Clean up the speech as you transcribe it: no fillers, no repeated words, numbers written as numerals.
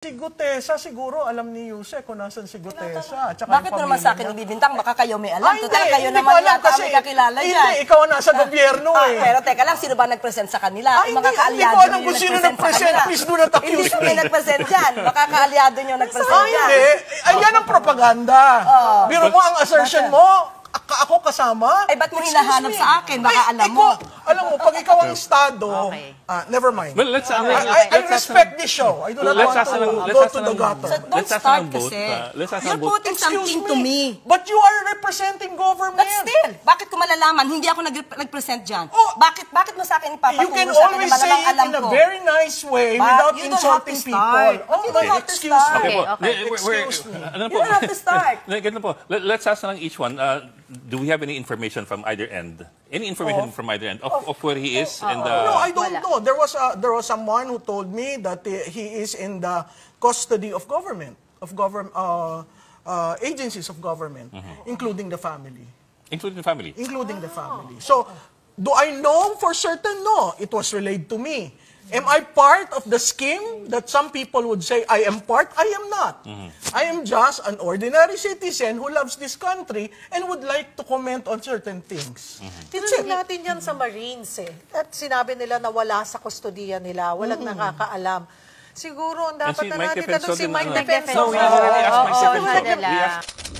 Si Gutesa, siguro alam ni Yuse kung nasan si Gutesa. Bakit naman sa akin ibibintang? Baka kayo may alam. Ay, Total, kayo hindi naman ko alam yata kasi may kakilala dyan. Hindi, ikaw ang nasa gobyerno eh. Pero teka lang, sino ba nag-present sa kanila? Ay, Yung mga hindi ko alam kung sino nag-present. Please do not accuse Hindi kami me. nag-present dyan. Baka kaalyado nyo nag-present Ay, dyan. hindi. Ay, yan ang propaganda. Biro mo ang assertion mo, ako kasama. Ay, ba't mo hinahanap sa akin? Baka Ay, alam mo. Alam mo, pag ikaw ang estado, Okay. never mind. Well, let's I respect this show. I do not want to go to the gutter. So don't start kasi. You're putting something to me. But you are representing government. But still, bakit ko malalaman? Hindi ako nag-present dyan. Oh, bakit mo sa akin ipapaturo You can sa akin always na say malamang it alam in a ko? very nice way But without you don't have to insulting start. people. Oh, You don't have to excuse me. start. Okay po. Excuse me. Ano You don't have to start. Ganito po. Let's ask na lang each one. Do we have any information from either end? Any information from either end of where he is? And No, I don't know. There was someone who told me that he is in the custody of government, agencies of government, including the family. including the family? Including the family. So, do I know for certain? No. It was relayed to me. Am I part of the scheme that some people would say I am part? I am not. I am just an ordinary citizen who loves this country and would like to comment on certain things. Tinanong natin yan sa Marines eh. At sinabi nila na wala sa kustodiya nila, walang nakakaalam. Siguro, ang dapat na natin tanong si Mike Defenso. No, we already asked Mike Defenso. Madala.